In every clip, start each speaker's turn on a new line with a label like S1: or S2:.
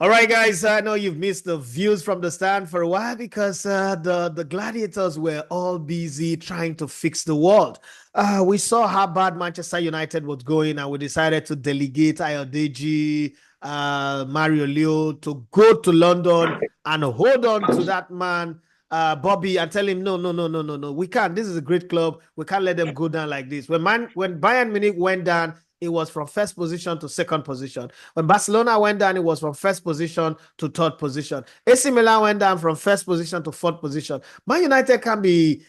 S1: All right, guys. I know you've missed the views from the stand for a while because the gladiators were all busy trying to fix the world. We saw how bad Manchester United was going, and we decided to delegate Ayodeji, Mario Leo to go to London and hold on to that man, Bobby, and tell him, no, no, no, no, no, no, we can't. This is a great club. We can't let them go down like this. When Bayern Munich went down, it was from first position to second position. When Barcelona went down, it was from first position to third position. AC Milan went down from first position to fourth position. Man United can be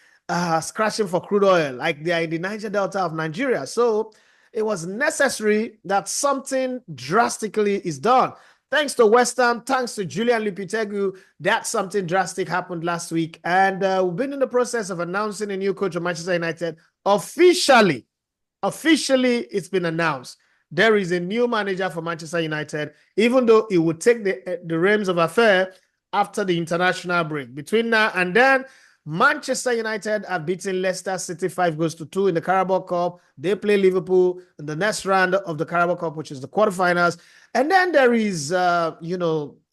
S1: scratching for crude oil like they are in the Niger Delta of Nigeria. So it was necessary that something drastically is done. Thanks to West Ham, thanks to Julian Lopetegui, that something drastic happened last week. And we've been in the process of announcing a new coach of Manchester United officially. Officially, it's been announced. There is a new manager for Manchester United, even though it would take the reins of affair after the international break. Between now and then, Manchester United have beaten Leicester City 5-2 in the Carabao Cup. They play Liverpool in the next round of the Carabao Cup, which is the quarterfinals. And then there is,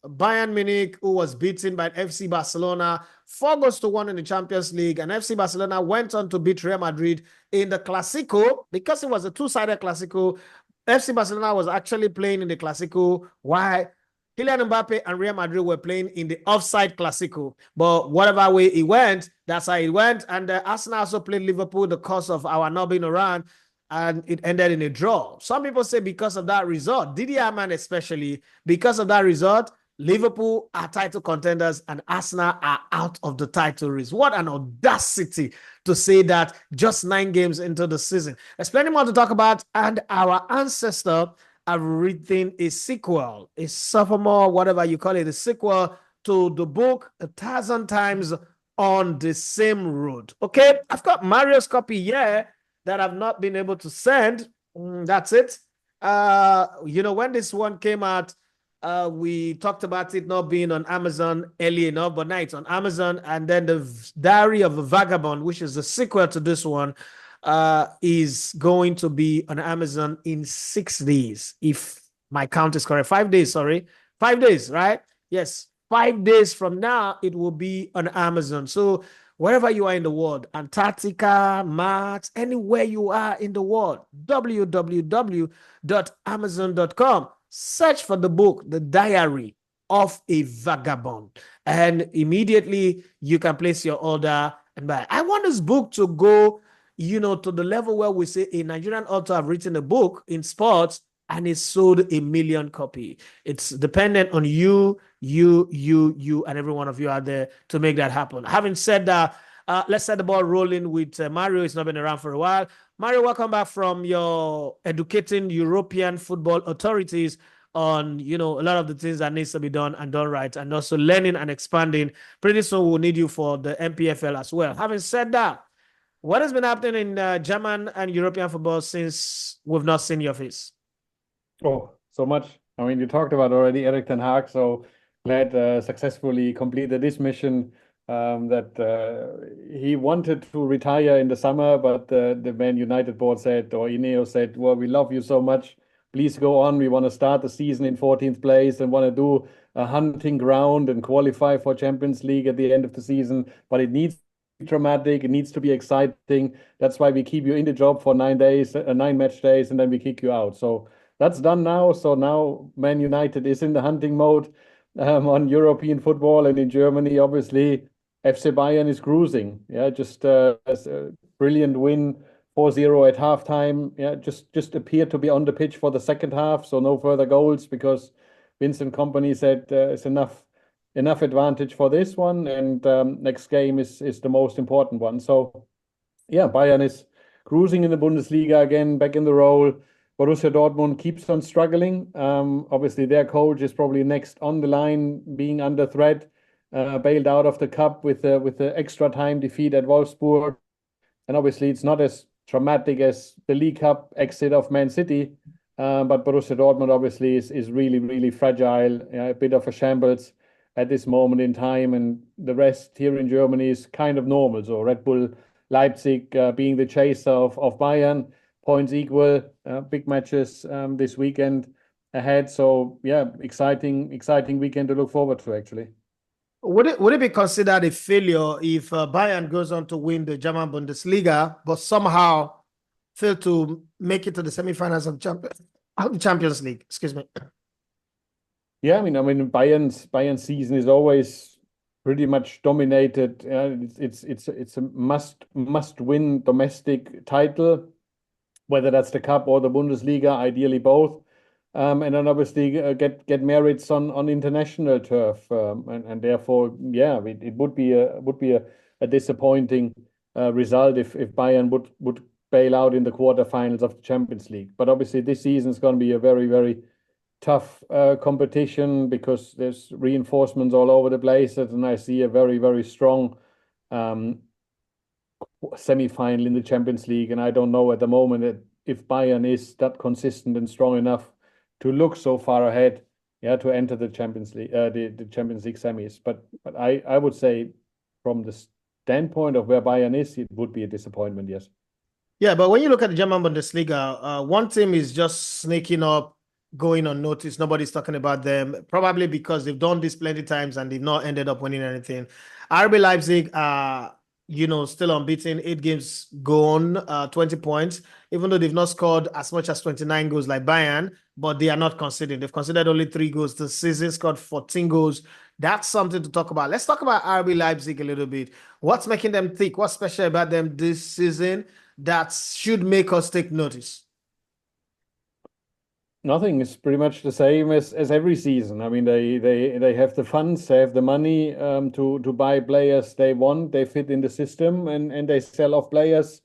S1: Bayern Munich, who was beaten by FC Barcelona 4-1 in the Champions League. And FC Barcelona went on to beat Real Madrid in the Clasico. Because it was a two-sided Clasico, FC Barcelona was actually playing in the Clasico, while Kylian Mbappe and Real Madrid were playing in the offside Clasico. But whatever way it went, that's how it went. And Arsenal also played Liverpool the course of our not being around, and it ended in a draw. Some people say because of that result, Didier Man especially, because of that result, Liverpool are title contenders and Arsenal are out of the title race. What an audacity to say that just 9 games into the season. There's plenty more to talk about, and our ancestor have written a sequel, a sophomore, whatever you call it, a sequel to the book 1,000 Times on the Same Road. Okay, I've got Mario's copy here that I've not been able to send. That's it. When this one came out, we talked about it not being on Amazon early enough, but now it's on Amazon. And then the Diary of a Vagabond, which is the sequel to this one, is going to be on Amazon in 6 days, if my count is correct. 5 days, sorry. 5 days, right? Yes, 5 days from now, it will be on Amazon. So wherever you are in the world, Antarctica, Mars, anywhere you are in the world, www.amazon.com. Search for the book, The Diary of a Vagabond, and immediately you can place your order and buy. I want this book to go, to the level where we say a Nigerian author have written a book in sports and it sold 1 million copies. It's dependent on you, and every one of you out there to make that happen. Having said that, let's set the ball rolling with Mario. He's not been around for a while. Mario, welcome back from your educating European football authorities on, a lot of the things that needs to be done and done right, and also learning and expanding. Pretty soon we'll need you for the MPFL as well. Having said that, what has been happening in German and European football since we've not seen your face?
S2: Oh, so much. I mean, you talked about already Erik ten Hag, so glad successfully completed this mission. That he wanted to retire in the summer, but the Man United board said, or Ineos said, well, we love you so much. Please go on. We want to start the season in 14th place and want to do a hunting ground and qualify for Champions League at the end of the season. But it needs to be dramatic. It needs to be exciting. That's why we keep you in the job for 9 days, 9 match days, and then we kick you out. So that's done now. So now Man United is in the hunting mode on European football, and in Germany, obviously, FC Bayern is cruising. Yeah, just a brilliant win, 4-0 at halftime. Yeah, just appeared to be on the pitch for the second half, so no further goals because Vincent Kompany said it's enough advantage for this one, and next game is the most important one. So yeah, Bayern is cruising in the Bundesliga again, back in the role. Borussia Dortmund keeps on struggling. Obviously, their coach is probably next on the line, being under threat. Bailed out of the cup with the extra time defeat at Wolfsburg. And obviously it's not as traumatic as the League Cup exit of Man City, but Borussia Dortmund obviously is really, really fragile, a bit of a shambles at this moment in time, and the rest here in Germany is kind of normal. So Red Bull Leipzig being the chaser of Bayern, points equal, big matches this weekend. ahead. So yeah, exciting weekend to look forward to actually.
S1: Would it be considered a failure if Bayern goes on to win the German Bundesliga, but somehow fail to make it to the semifinals of the Champions League? Excuse me.
S2: Yeah, Bayern's season is always pretty much dominated. It's a must win domestic title, whether that's the cup or the Bundesliga, ideally both. And then obviously get merits on international turf, and therefore, yeah, it would be a disappointing result if Bayern would bail out in the quarterfinals of the Champions League. But obviously, this season is going to be a very tough competition because there's reinforcements all over the place, and I see a very strong semi-final in the Champions League, and I don't know at the moment if Bayern is that consistent and strong enough to look so far ahead, yeah, to enter the Champions League, the Champions League semis. But I would say from the standpoint of where Bayern is, it would be a disappointment, yes.
S1: Yeah, but when you look at the German Bundesliga, one team is just sneaking up, going unnoticed. Nobody's talking about them, probably because they've done this plenty times and they've not ended up winning anything. RB Leipzig are, still unbeaten, 8 games gone, 20 points, even though they've not scored as much as 29 goals like Bayern, but they are not conceding. They've conceded only 3 goals this season, scored 14 goals. That's something to talk about. Let's talk about RB Leipzig a little bit. What's making them thick? What's special about them this season that should make us take notice?
S2: Nothing is pretty much the same as every season. I mean, they have the funds, they have the money to buy players they want. They fit in the system, and they sell off players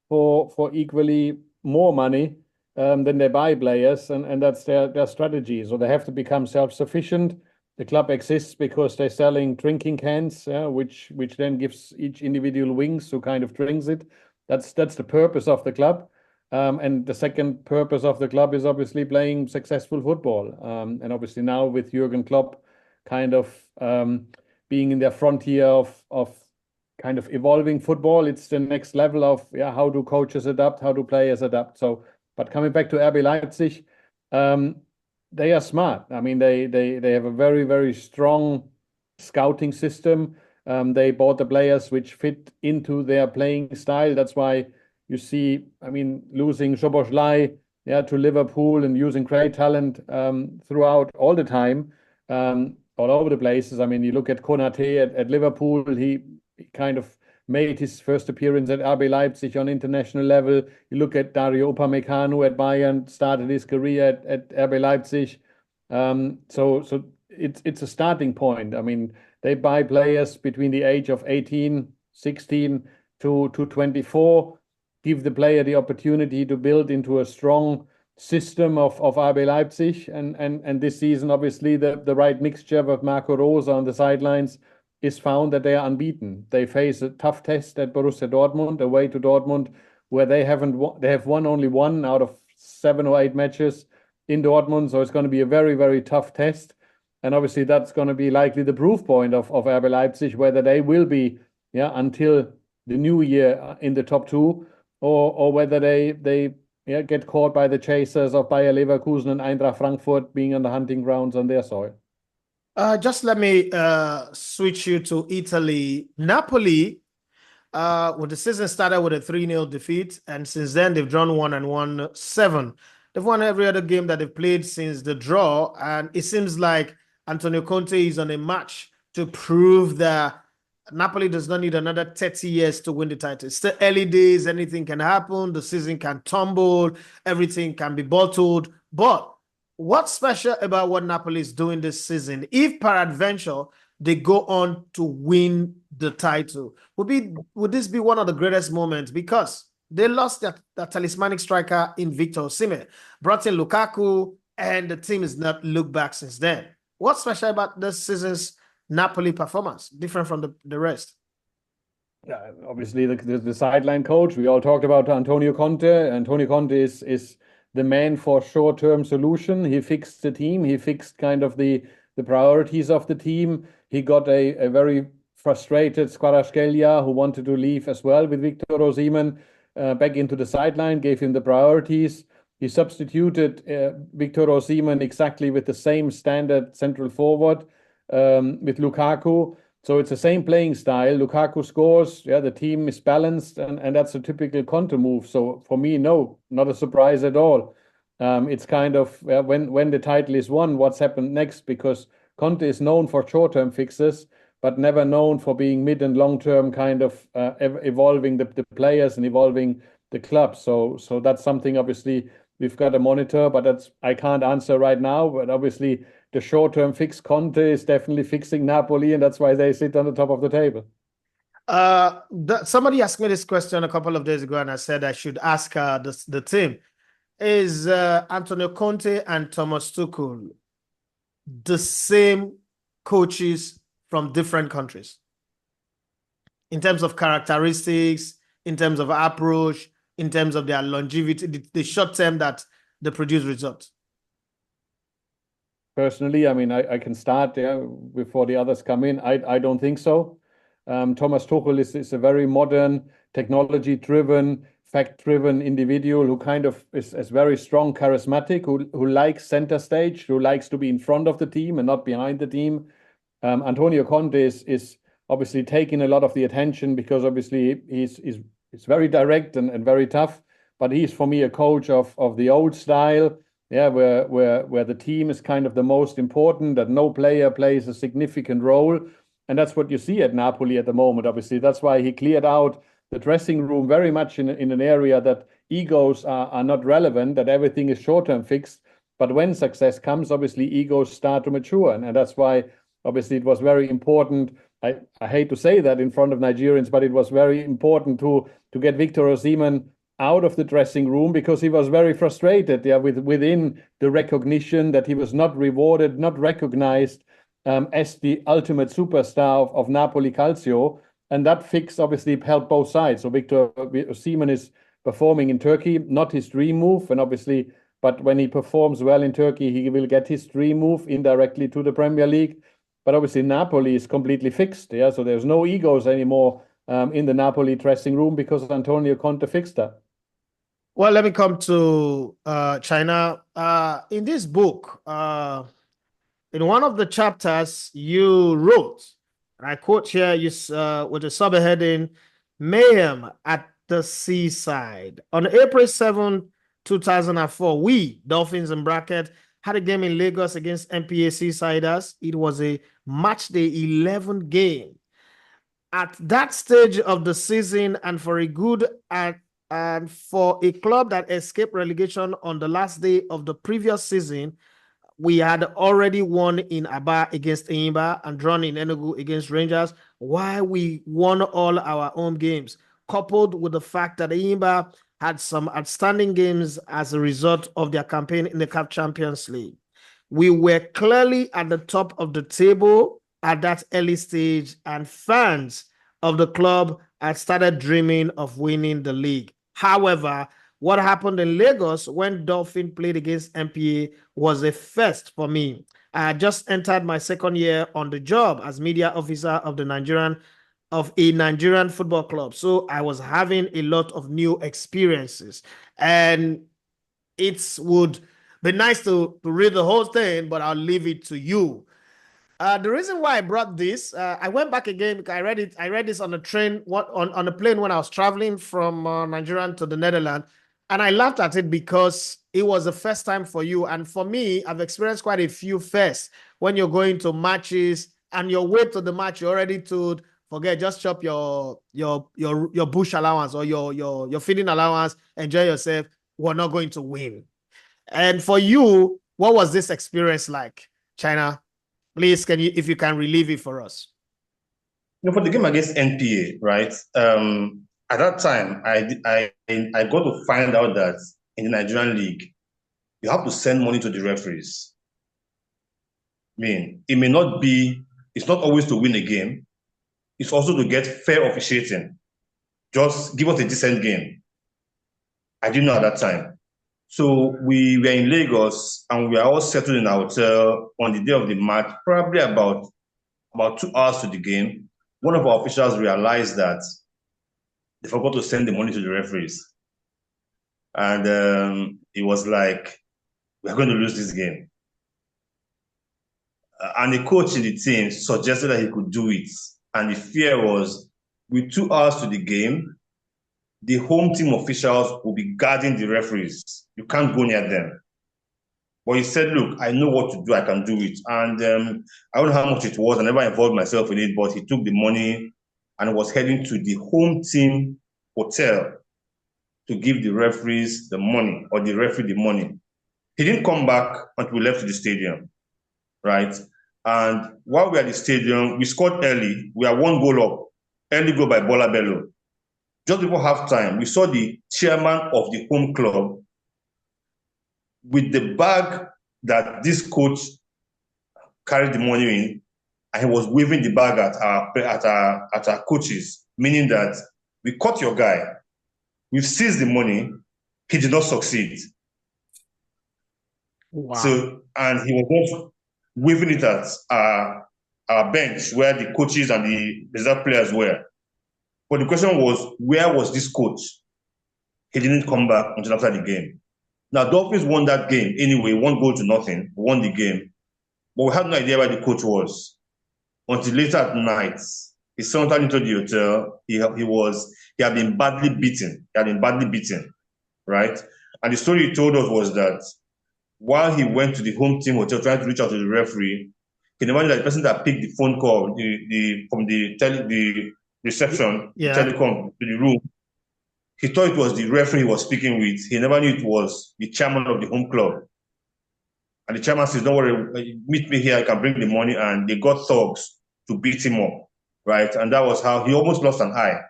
S2: for equally more money than they buy players, and that's their strategy. So they have to become self-sufficient. The club exists because they're selling drinking cans, which then gives each individual wings who kind of drinks it. That's the purpose of the club. And the second purpose of the club is obviously playing successful football. And obviously now with Jurgen Klopp kind of being in their frontier of kind of evolving football, it's the next level of how do coaches adapt, how do players adapt. So, but coming back to RB Leipzig, they are smart. I mean, they have a very strong scouting system. They bought the players which fit into their playing style. That's why you see, I mean, losing Szoboszlai, to Liverpool and using great talent throughout all the time, all over the places. I mean, you look at Konate at Liverpool, he kind of made his first appearance at RB Leipzig on international level. You look at Dario Upamecano at Bayern, started his career at RB Leipzig. So it's a starting point. I mean, they buy players between the age of 18, 16 to 24, give the player the opportunity to build into a strong system of RB Leipzig. And this season, obviously, the right mixture with Marco Rose on the sidelines is found that they are unbeaten. They face a tough test at Borussia Dortmund, away to Dortmund, where they have won only 1 out of 7 or 8 matches in Dortmund. So it's going to be a very tough test. And obviously that's going to be likely the proof point of RB Leipzig, whether they will be, until the new year in the top 2, or whether they get caught by the chasers of Bayer Leverkusen and Eintracht Frankfurt being on the hunting grounds on their soil.
S1: Just let me switch you to Italy. Napoli, when the season started with a 3-0 defeat, and since then they've drawn 1 and won 7. They've won every other game that they've played since the draw, and it seems like Antonio Conte is on a march to prove that Napoli does not need another 30 years to win the title. It's still early days. Anything can happen. The season can tumble. Everything can be bottled. But what's special about what Napoli is doing this season, if peradventure they go on to win the title, would this be one of the greatest moments? Because they lost that talismanic striker in Victor Osimhen, brought in Lukaku, and the team has not looked back since then. What's special about this season's Napoli performance, different from the rest?
S2: Yeah, obviously the sideline coach. We all talked about Antonio Conte. Antonio Conte is the man for short-term solution. He fixed the team. He fixed kind of the priorities of the team. He got a very frustrated Kvaratskhelia who wanted to leave as well with Victor Osimhen back into the sideline, gave him the priorities. He substituted Victor Osimhen exactly with the same standard central forward with Lukaku. So it's the same playing style. Lukaku scores. Yeah, the team is balanced, and that's a typical Conte move. So for me, no, not a surprise at all. It's kind of when the title is won, what's happened next? Because Conte is known for short-term fixes, but never known for being mid and long-term kind of evolving the players and evolving the club. So that's something obviously we've got to monitor, but I can't answer right now. But obviously the short-term fix Conte is definitely fixing Napoli, and that's why they sit on the top of the table.
S1: Somebody asked me this question a couple of days ago, and I said I should ask the team. Is Antonio Conte and Thomas Tuchel the same coaches from different countries in terms of characteristics, in terms of approach, in terms of their longevity, the short term that they produce results?
S2: Personally, I mean, I can start there before the others come in. I don't think so. Thomas Tuchel is a very modern, technology-driven, fact-driven individual who kind of is very strong, charismatic, who likes center stage, who likes to be in front of the team and not behind the team. Antonio Conte is obviously taking a lot of the attention because obviously he's very direct and very tough. But he's for me a coach of the old style, yeah, where the team is kind of the most important, that no player plays a significant role. And that's what you see at Napoli at the moment, obviously. That's why he cleared out the dressing room very much in an area that egos are not relevant, that everything is short-term fixed. But when success comes, obviously egos start to mature. And that's why obviously it was very important. I hate to say that in front of Nigerians, but it was very important to get Victor Osimhen out of the dressing room because he was very frustrated within the recognition that he was not rewarded, not recognized as the ultimate superstar of Napoli Calcio. And that fix obviously helped both sides. So Victor Osimhen is performing in Turkey, not his dream move, and obviously, but when he performs well in Turkey, he will get his dream move indirectly to the Premier League. But obviously, Napoli is completely fixed. Yeah, so there's no egos anymore in the Napoli dressing room because Antonio Conte fixed that.
S1: Well, let me come to China. In this book, in one of the chapters, you wrote, and I quote here, with the subheading, Mayhem at the Seaside. On April 7, 2004, we, Dolphins in bracket, had a game in Lagos against MPA Seasiders. It was a match day 11 game. At that stage of the season, and for a club that escaped relegation on the last day of the previous season, we had already won in Aba against Enyimba and drawn in Enugu against Rangers, while we won all our home games, coupled with the fact that Enyimba had some outstanding games as a result of their campaign in the CAF Champions League. We were clearly at the top of the table at that early stage, and fans of the club had started dreaming of winning the league. However, what happened in Lagos when Dolphin played against MPA was a first for me. I had just entered my second year on the job as media officer of a Nigerian football club. So I was having a lot of new experiences. And it would be nice to read the whole thing, but I'll leave it to you. The reason why I brought this, I went back again because I read this on a train, on a plane when I was traveling from Nigeria to the Netherlands. And I laughed at it because it was the first time for you. And for me, I've experienced quite a few firsts when you're going to matches and your way to the match, you're already told, forget, just chop your bush allowance or your feeding allowance, enjoy yourself. We're not going to win. And for you, what was this experience like, China? Please, if you can relieve it for us.
S3: For the game against NPA, right? At that time, I got to find out that in the Nigerian league, you have to send money to the referees. I mean, it's not always to win a game. It's also to get fair officiating. Just give us a decent game. I didn't know at that time. So we were in Lagos and we were all settled in our hotel on the day of the match, probably about 2 hours to the game. One of our officials realized that they forgot to send the money to the referees. And it was like, we're going to lose this game. And the coach in the team suggested that he could do it. And the fear was, with 2 hours to the game, the home team officials will be guarding the referees. You can't go near them. But he said, look, I know what to do. I can do it. And I don't know how much it was. I never involved myself in it, but he took the money and was heading to the home team hotel to give the referees the money, or the referee the money. He didn't come back until we left the stadium, right? And while we were at the stadium, we scored early. We are 1 goal up. Early goal by Bola Bello. Just before halftime, we saw the chairman of the home club with the bag that this coach carried the money in, and he was waving the bag at our coaches, meaning that we caught your guy, we've seized the money, he did not succeed.
S1: Wow.
S3: So, and he was just waving it at our bench where the coaches and the reserve players were. But the question was, where was this coach? He didn't come back until after the game. Now, Dolphins won that game anyway, 1-0, won the game. But we had no idea where the coach was until later at night. He sauntered into the hotel. He had been badly beaten. Right? And the story he told us was that while he went to the home team hotel trying to reach out to the referee, he never knew that the person that picked the phone call from the reception, the telecom to the room, he thought it was the referee he was speaking with. He never knew it was the chairman of the home club. And the chairman says, don't worry, meet me here, I can bring the money. And they got thugs to beat him up, right? And that was how he almost lost an eye.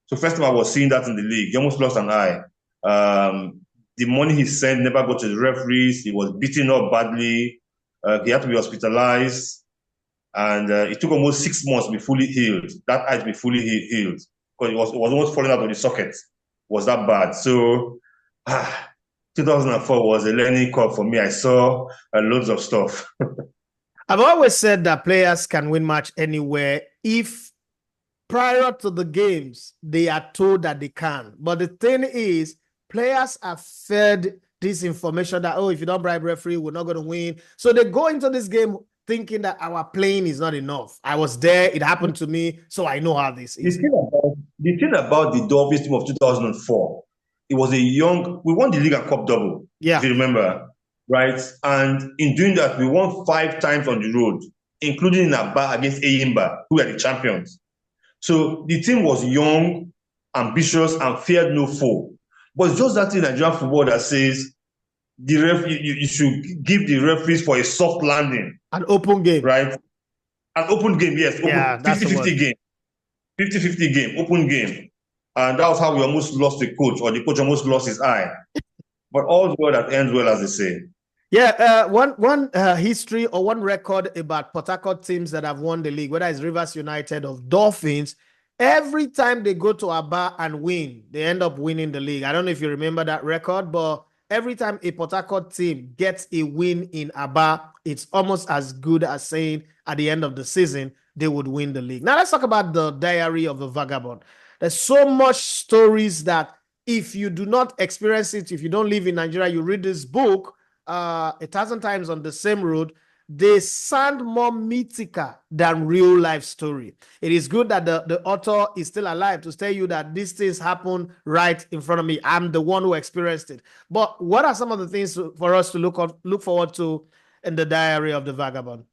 S3: So first time I was seeing that in the league, he almost lost an eye. The money he sent never got to the referees. He was beaten up badly. He had to be hospitalized. And it took almost 6 months to be fully healed. That eye to be fully healed. Because it was almost falling out of the socket. It was that bad. So 2004 was a learning curve for me. I saw loads of stuff.
S1: I've always said that players can win match anywhere if prior to the games, they are told that they can. But the thing is, players are fed this information that, oh, if you don't bribe referee, we're not going to win. So they go into this game thinking that our playing is not enough. I was there, it happened to me, so I know how this is.
S3: The thing about the Dolphins team of 2004, it was we won the league and cup double, if you remember, right? And in doing that, we won 5 times on the road, including in Aba against Ayimba, who were the champions. So the team was young, ambitious, and feared no foe. But it's just that in Nigerian football that says you should give the referees for a soft landing.
S1: An open game.
S3: Right? An open game, yes. Open,
S1: yeah,
S3: 50-50 game. 50-50 game, open game. And that was how we almost lost the coach, or the coach almost lost his eye. But all's well that ends well, as they say.
S1: Yeah, one history or one record about Port Harcourt teams that have won the league, whether it's Rivers United or Dolphins, every time they go to Aba and win, they end up winning the league. I don't know if you remember that record, but every time a Port Harcourt team gets a win in Aba, it's almost as good as saying at the end of the season, they would win the league. Now, let's talk about the diary of the Vagabond. There's so much stories that if you do not experience it, if you don't live in Nigeria, you read this book 1,000 times on the same road, they sound more mythical than real life story. It is good that the author is still alive to tell you that these things happen right in front of me. I'm the one who experienced it. But what are some of the things for us to look forward to in the diary of the Vagabond?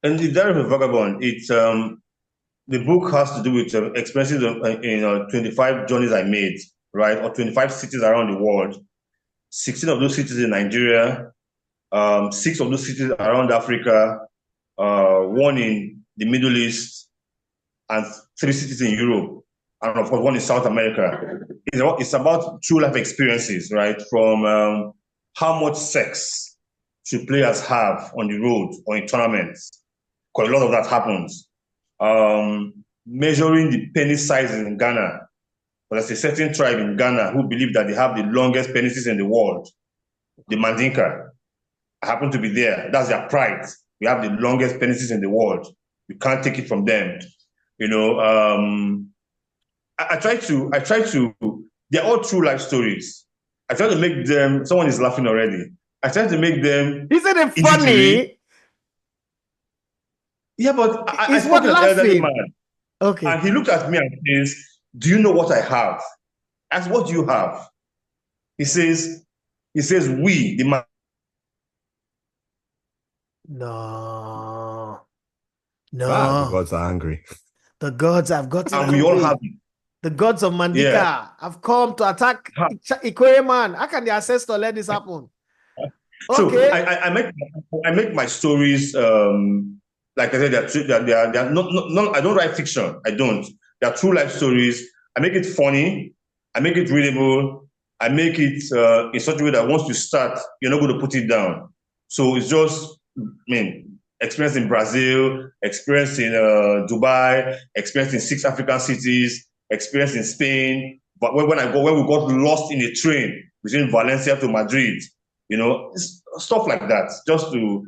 S3: And the diary of the Vagabond, it's the book has to do with experiences in 25 journeys I made, right, or 25 cities around the world. 16 of those cities in Nigeria, 6 of those cities around Africa, 1 in the Middle East, and 3 cities in Europe, and of course 1 in South America. It's about true life experiences, right? From how much sex should players have on the road or in tournaments, because a lot of that happens. Measuring the penis sizes in Ghana. But there's a certain tribe in Ghana who believe that they have the longest penises in the world, the Mandinka. I happen to be there. That's their pride. We have the longest penises in the world. You can't take it from them. You know, I try to, they're all true life stories. I try to make them. Someone is laughing already. I try to make them.
S1: Isn't it
S3: easy to read.
S1: funny?
S3: Yeah, but I
S1: Is
S3: spoke
S1: what
S3: to an elderly
S1: laughing?
S3: man,
S1: Okay.
S3: and he looked at me and says, "Do you know what I have?" I said, "What do you have?" He says, "We, the man."
S1: No.
S4: The
S1: No.
S4: gods are angry.
S1: The gods have gotten
S3: And we all have
S1: angry.
S3: it.
S1: The gods of Mandika
S3: Yeah.
S1: have come to attack
S3: Ha.
S1: Ikwere man. How can the ancestor let this happen?
S3: So
S1: Okay.
S3: I make my stories like I said, they're not I don't write fiction. I don't. They're true life stories. I make it funny. I make it readable. I make it in such a way that once you start, you're not going to put it down. So it's just, I mean, experience in Brazil, experience in Dubai, experience in 6 African cities, experience in Spain. But when we got lost in a train between Valencia to Madrid, you know, stuff like that, just to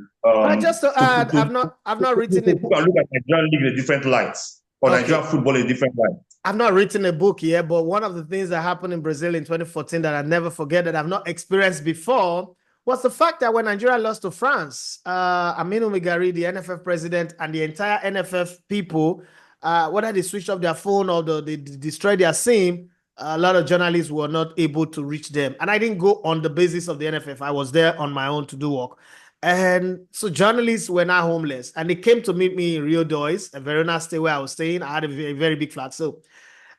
S1: Just to add, I've not written a
S3: book and look at Nigerian league in a different light, or
S1: Okay.
S3: Nigerian football in a different light.
S1: I've not written a book yet, but one of the things that happened in Brazil in 2014 that I never forget, that I've not experienced before, was the fact that when Nigeria lost to France, Aminu Migari, the NFF president, and the entire NFF people, whether they switched off their phone or they destroyed their SIM, a lot of journalists were not able to reach them. And I didn't go on the basis of the NFF. I was there on my own to do work. And so journalists were now homeless, and they came to meet me in Rio Dois, a very nice stay where I was staying. I had a very big flat. So,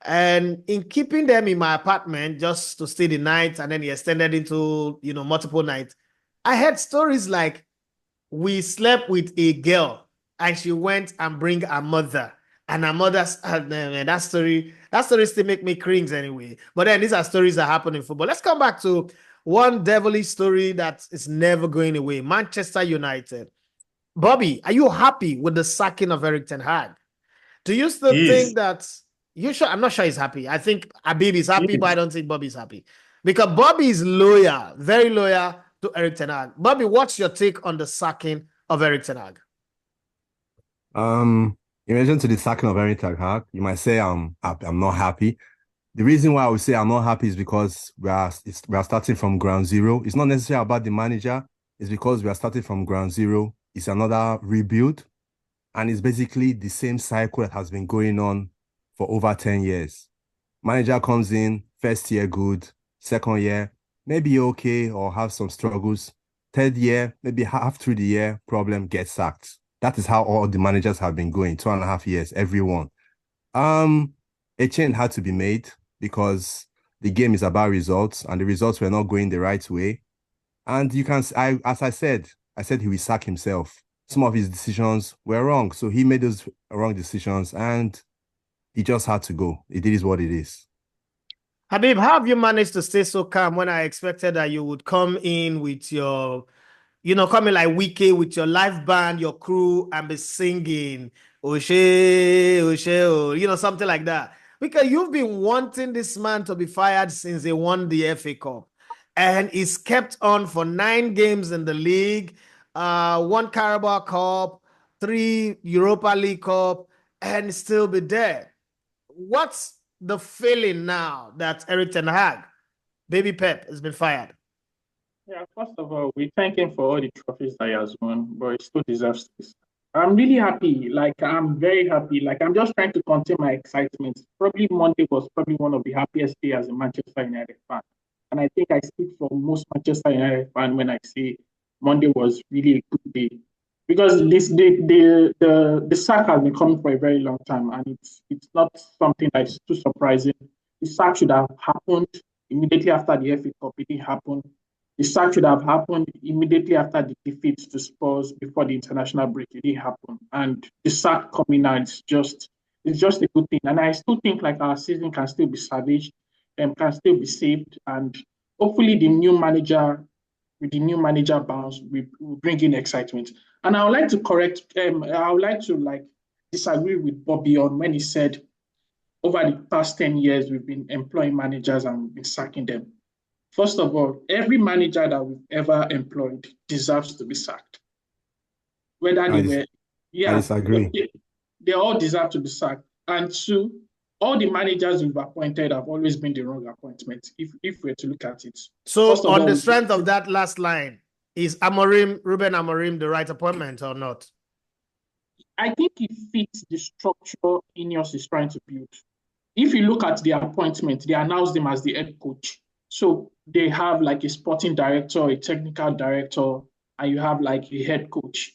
S1: and in keeping them in my apartment just to stay the night, and then he extended into, multiple nights, I heard stories like, we slept with a girl and she went and bring her mother. And her mother's that story still make me cringe anyway. But then these are stories that happen in football. Let's come back to one devilish story that is never going away. Manchester United. Bobby, are you happy with the sacking of Erik ten Hag? Do you still think that you sure? I'm not sure he's happy. I think Habib is happy, but I don't think Bobby's happy. Because Bobby is loyal, very loyal to Erik ten Hag. Bobby, what's your take on the sacking of Erik ten Hag?
S4: In relation to the sacking of Erik ten Hag, you might say I'm not happy. The reason why I would say I'm not happy is because we are starting from ground zero. It's not necessarily about the manager. It's because we are starting from ground zero. It's another rebuild. And it's basically the same cycle that has been going on for over 10 years. Manager comes in, first year good, second year, maybe okay or have some struggles. Third year, maybe half through the year, problem, gets sacked. That is how all the managers have been going, 2.5 years, everyone. A change had to be made because the game is about results, and the results were not going the right way. And you can, as I said he will sack himself. Some of his decisions were wrong, so he made those wrong decisions, and he just had to go. It is what it is.
S1: Habib, how have you managed to stay so calm when I expected that you would come in with your, coming like Wiki with your live band, your crew, and be singing, Oshe, Oshe, oh, something like that? Because you've been wanting this man to be fired since they won the FA Cup. And he's kept on for 9 games in the league, 1 Carabao Cup, 3 Europa League Cup, and still be there. What's the feeling now that Erik ten Hag, Baby Pep, has been fired?
S5: Yeah, first of all, we thank him for all the trophies that he has won, but he still deserves this. I'm really happy. I'm very happy. I'm just trying to contain my excitement. Probably Monday was probably one of the happiest days as a Manchester United fan. And I think I speak for most Manchester United fans when I say Monday was really a good day. Because the sack has been coming for a very long time, and it's not something that's too surprising. The sack should have happened immediately after the FA Cup. It didn't happen. The sack should have happened immediately after the defeat to Spurs before the international break. It didn't happen. And the sack coming out is just a good thing. And I still think our season can still be salvaged and can still be saved. And hopefully with the new manager bounce, we bring in excitement. And I would like to correct, I would like to disagree with Bobby on when he said over the past 10 years, we've been employing managers and we've been sacking them. First of all, every manager that we've ever employed deserves to be sacked. Whether they were,
S4: I disagree.
S5: They all deserve to be sacked. And 2, all the managers we've appointed have always been the wrong appointment, if we're to look at it.
S1: So
S5: First of
S1: on
S5: all,
S1: the strength of that last line, is Ruben Amorim, the right appointment or not?
S5: I think it fits the structure Ineos is trying to build. If you look at the appointment, they announced him as the head coach. So they have like a sporting director, a technical director, and you have like a head coach.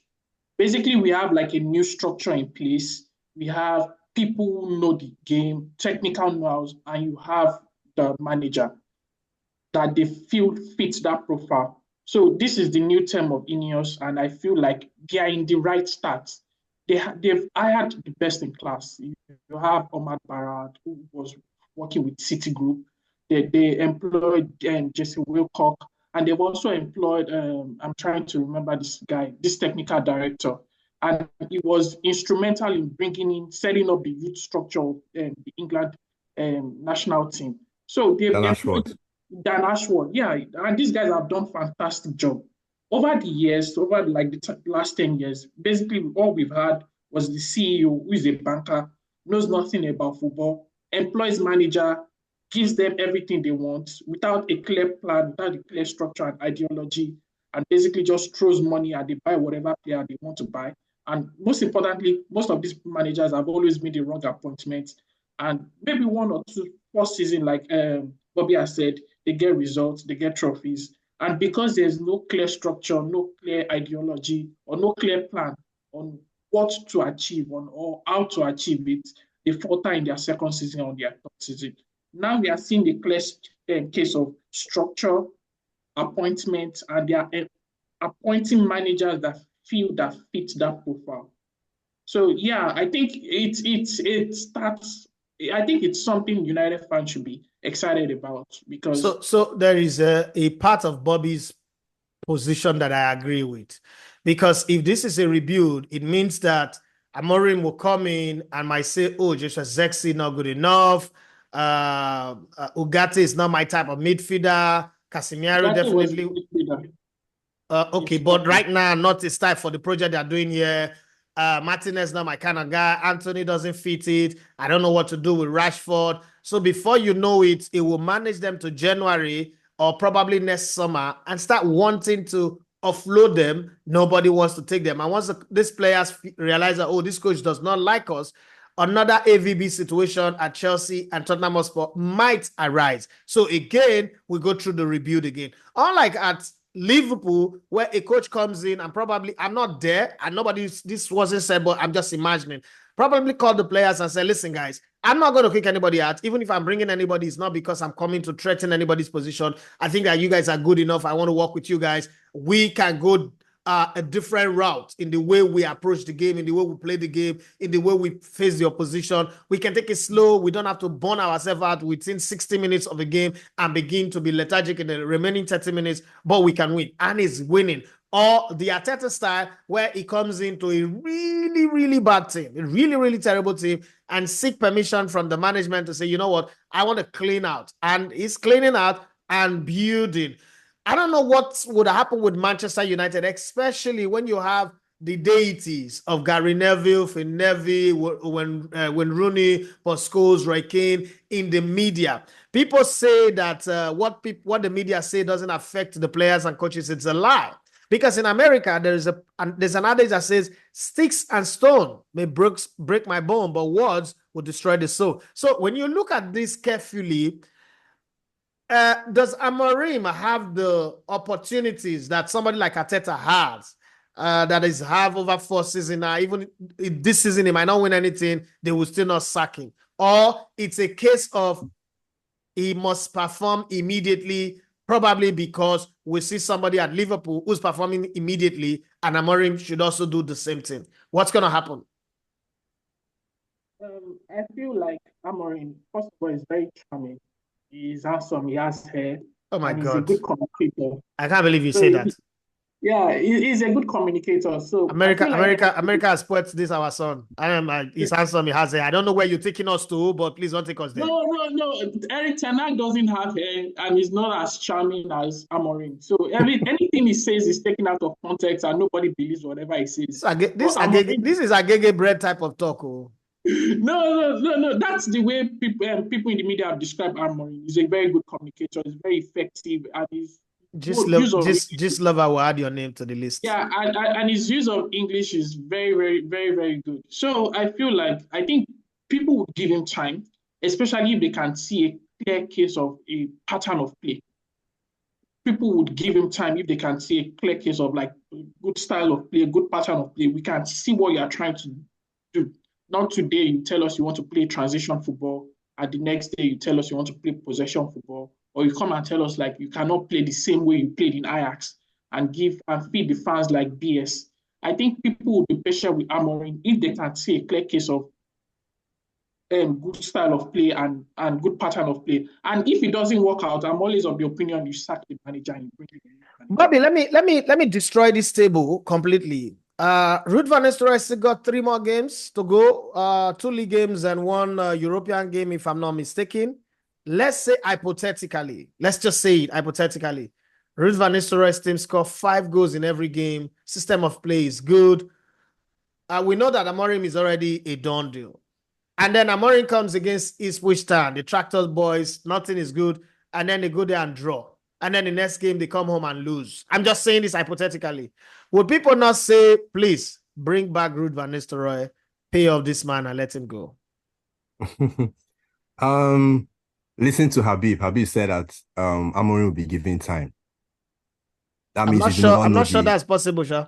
S5: Basically, we have like a new structure in place. We have people who know the game, technical know-hows, and you have the manager that they feel fits that profile. So this is the new term of Ineos, and I feel like they are in the right start. They've hired the best in class. You have Omar Barad, who was working with Citigroup. They employed Jesse Wilcock, and they've also employed, I'm trying to remember this guy, this technical director. And he was instrumental in setting up the youth structure of the England national team. So they've employed Dan Ashworth, yeah, and these guys have done fantastic job. Over the years, over like the last 10 years, basically all we've had was the CEO, who is a banker, knows nothing about football, employs manager, gives them everything they want without a clear plan, without a clear structure and ideology, and basically just throws money and they buy whatever player they want to buy. And most importantly, most of these managers have always made the wrong appointments. And maybe one or two first season, like Bobby has said, they get results, they get trophies. And because there's no clear structure, no clear ideology, or no clear plan on what to achieve or how to achieve it, they falter in their second season or their third season. Now we are seeing the clear case of structure, appointment, and they are appointing managers that feel that fit that profile. So yeah, I think it starts. I think it's something United fans should be excited about, because
S1: so there is a part of Bobby's position that I agree with, because if this is a rebuild, it means that Amorim will come in and might say, "Oh, Joshua Zexi not good enough. Ugarte is not my type of midfielder. Casemiro definitely." Okay, but right now, not his type for the project they're doing here. Martinez not my kind of guy. Anthony doesn't fit it. I don't know what to do with Rashford. So before you know it, it will manage them to January or probably next summer and start wanting to offload them. Nobody wants to take them. And once these players realize that, oh, this coach does not like us, another AVB situation at Chelsea and Tottenham Hotspur might arise. So again, we go through the rebuild again. Unlike at Liverpool, where a coach comes in and probably, I'm not there and this wasn't said, but I'm just imagining, probably call the players and say, listen, guys, I'm not going to kick anybody out. Even if I'm bringing anybody, it's not because I'm coming to threaten anybody's position. I think that you guys are good enough. I want to work with you guys. We can go a different route in the way we approach the game, in the way we play the game, in the way we face the opposition. We can take it slow. We don't have to burn ourselves out within 60 minutes of the game and begin to be lethargic in the remaining 30 minutes, but we can win. And he's winning. Or the Arteta style, where he comes into a really, really bad team, a really, really terrible team, and seek permission from the management to say, you know what, I want to clean out. And he's cleaning out and building. I don't know what would happen with Manchester United, especially when you have the deities of Gary Neville, Finn Neville, when Rooney, Paul Scholes, Roy Keane in the media. People say that what the media say doesn't affect the players and coaches. It's a lie. Because in America, there's an adage that says, sticks and stone may break my bone, but words will destroy the soul. So when you look at this carefully, does Amorim have the opportunities that somebody like Arteta has, that is have over 4 seasons now? Even this season, he might not win anything, they will still not sack him. Or it's a case of he must perform immediately, probably because we see somebody at Liverpool who's performing immediately, and Amorim should also do the same thing. What's going to happen?
S5: I feel like Amorim, first of all, is very charming. He's handsome, he has hair.
S1: Oh my
S5: God.
S1: He's
S5: a good communicator.
S1: I can't believe you say that.
S5: Yeah, he's a good communicator. So
S1: America has put this our son. He's handsome, he has hair. I don't know where you're taking us to, but please don't take us there.
S5: No. Eric Ten Hag doesn't have hair and he's not as charming as Amorim. So anything he says is taken out of context and nobody believes whatever he says.
S1: This is a Gege bread type of talk. Oh.
S5: No. That's the way people in the media have described Amorim. He's a very good communicator. He's very effective, and his use of
S1: Just love, I will add your name to the list.
S5: yeah, and his use of English is very, very, very, very good. So I think people would give him time, especially if they can see a clear case of a pattern of play. People would give him time if they can see a clear case of like a good style of play, a good pattern of play. We can see what you are trying to do. Not today you tell us you want to play transition football, and the next day you tell us you want to play possession football, or you come and tell us like you cannot play the same way you played in Ajax and feed the fans like BS. I think people will be patient with Amorim if they can see a clear case of good style of play and good pattern of play. And if it doesn't work out, I'm always of the opinion you sack the manager and you bring in the manager.
S1: Bobby, let me destroy this table completely. Ruud van Nistelrooy still got 3 more games to go, 2 league games and 1 European game, if I'm not mistaken. Let's say hypothetically, let's just say it hypothetically, Ruud van Nistelrooy's team scored 5 goals in every game. System of play is good. We know that Amorim is already a done deal. And then Amorim comes against Ipswich Town, the Tractors boys, nothing is good, and then they go there and draw. And then the next game, they come home and lose. I'm just saying this hypothetically. Would people not say, please, bring back Ruud van Nistelrooy, pay off this man and let him go?
S4: Listen to Habib. Habib said that Amorim will be given time. That means
S1: I'm not sure that's possible, Sha.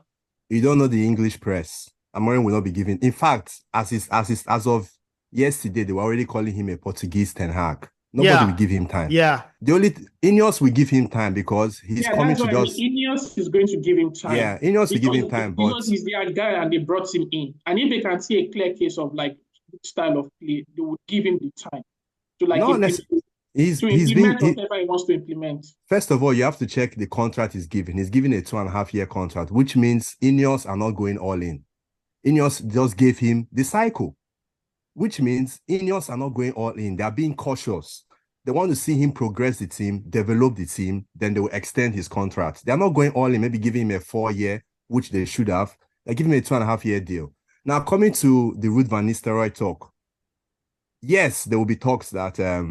S4: You don't know the English press. Amorim will not be given. In fact, as of yesterday, they were already calling him a Portuguese Ten Hag. Nobody will give him time.
S1: Yeah.
S4: The only Ineos will give him time because he's coming to just.
S5: Ineos is going to give him time.
S4: Yeah, Ineos will give him time, but
S5: he's their guy and they brought him in. And if they can see a clear case of like style of play, they would give him the time to like implement whatever he wants to implement.
S4: First of all, you have to check the contract he's given. He's given a 2.5-year contract, which means Ineos are not going all in. Ineos just gave him the cycle, which means Ineos are not going all in. They are being cautious. They want to see him progress the team, develop the team, then they will extend his contract. They are not going all in, maybe giving him a 4-year, which they should have. They're giving him a 2.5-year deal. Now, coming to the Ruud van Nistelrooy talk, yes, there will be talks that, there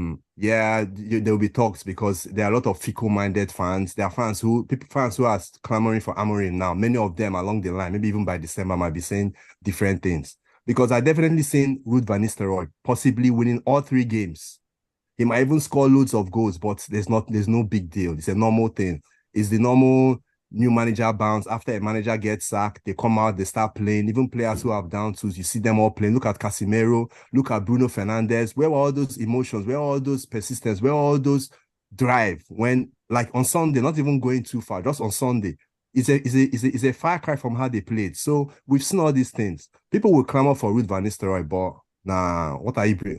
S4: will be talks because there are a lot of fickle-minded fans. There are fans who are clamoring for Amorim now. Many of them along the line, maybe even by December, might be saying different things. Because I definitely seen Ruud van Nistelrooy possibly winning all 3 games. He might even score loads of goals, but there's no big deal. It's a normal thing. It's the normal new manager bounce. After a manager gets sacked, they come out, they start playing. Even players who have down tools, you see them all playing. Look at Casemiro, look at Bruno Fernandes. Where were all those emotions? Where were all those persistence? Where were all those drive? When, like on Sunday, not even going too far, just on Sunday, it's a far cry from how they played. So we've seen all these things. People will clamor for Ruud van Nistelrooy, but nah,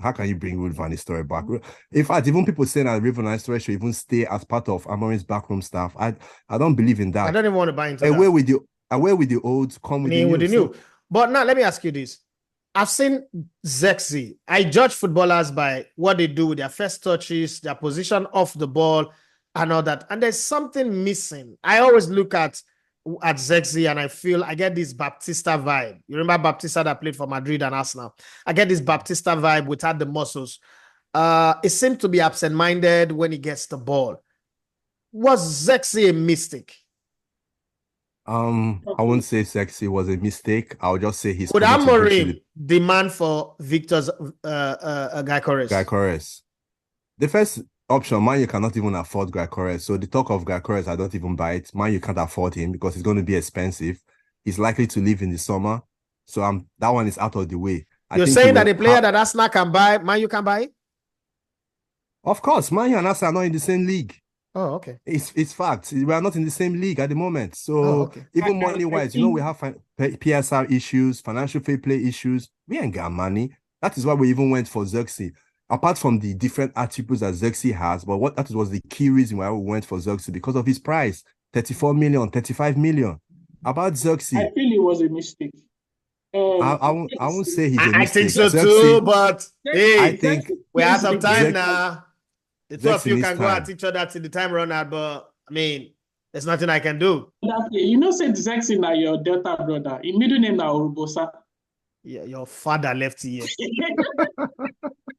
S4: how can you bring Ruud van Nistelrooy back? In fact, even people saying that Ruud van Nistelrooy should even stay as part of Amorim's backroom staff. I don't believe in that.
S1: I don't even want to buy into
S4: away with the old, come with
S1: the new. But now let me ask you this. I've seen Zexi. I judge footballers by what they do with their first touches, their position off the ball, and all that. And there's something missing. I always look at Zexi and I get this Baptista vibe. You remember Baptista that played for Madrid and Arsenal? I get this Baptista vibe without the muscles. It seemed to be absent-minded when he gets the ball. Was Zexi a mistake?
S4: I wouldn't say Zexi was a mistake. I would just say he's.
S1: Would Amorim demand for Victor's Gyökeres?
S4: Gyökeres. The first option, Man U cannot even afford Gyökeres. So the talk of Gyökeres, I don't even buy it. Man U can't afford him because he's going to be expensive. He's likely to leave in the summer. So that one is out of the way.
S1: You're saying that a player that Arsenal can buy, Man U can buy?
S4: Of course, Man U and Arsenal are not in the same league.
S1: Oh, okay.
S4: It's fact. We are not in the same league at the moment. So even money-wise, we have PSR issues, financial fair play issues. We ain't got money. That is why we even went for Zexi. Apart from the different attributes that Zexi has, but that was the key reason why we went for Zexi, because of his price, 34 million, 35 million. About Zexi,
S5: I feel it was a mistake.
S4: I won't say he's a mistake.
S1: I think so too, but hey, I think we have some time now. The two of you can go at each other till the time run out, but I mean, there's nothing I can do.
S5: You know, said Zexi now your Delta brother. In middle name now Urubosa.
S1: Yeah, your father left here.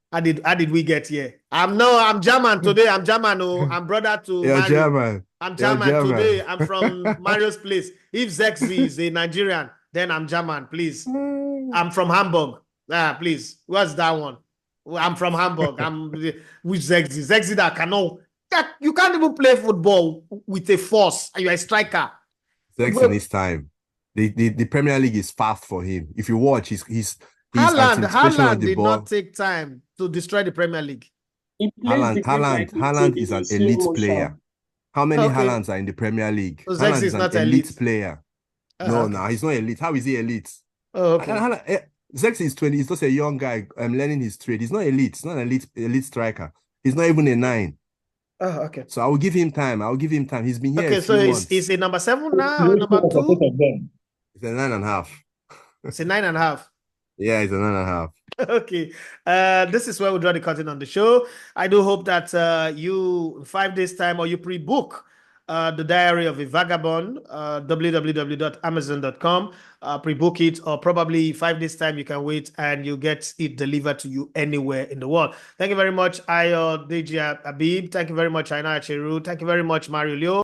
S1: How did we get here? I'm German today. I'm German. Oh, I'm brother to
S4: You're
S1: Mario.
S4: German.
S1: I'm
S4: You're
S1: German
S4: German.
S1: today. I'm from Mario's place. If Zexi is a Nigerian, then I'm German, please. I'm from Hamburg. Please. What's that one? I'm from Hamburg. I'm with Zexi. Zexi that cannot. You can't even play football with a force. You're a striker.
S4: Zex in his time. The Premier League is fast for him. If you watch, he's anticipation on
S1: Haaland
S4: the
S1: did
S4: ball.
S1: not take time to destroy the Premier League.
S5: He plays the game like
S4: Haaland is an elite
S5: slow
S4: player.
S5: motion.
S4: How many
S1: Okay.
S4: Haalands are in the Premier League?
S1: So
S4: Haaland
S1: Zexi
S4: is an
S1: not
S4: elite
S1: elite.
S4: player.
S1: Okay.
S4: No, he's not elite. How is he elite?
S1: Oh, okay.
S4: Zexi is 20. He's just a young guy. learning his trade. He's not elite. He's not an elite striker. He's not even a 9.
S1: Oh, okay.
S4: So I will give him time. He's been here
S1: Okay,
S4: a
S1: so
S4: few months.
S1: he's a number 7 now, or number 2?
S4: It's a 9.5.
S1: It's a 9.5.
S4: Yeah, it's a 9.5.
S1: Okay. This is where we draw the curtain on the show. I do hope that you, in 5 days' time, or you pre-book the Diary of a Vagabond, www.amazon.com. Pre-book it, or probably 5 days' time you can wait and you get it delivered to you anywhere in the world. Thank you very much, Ayo Deji Abib. Thank you very much, Aina Acheru. Thank you very much, Mario Leo.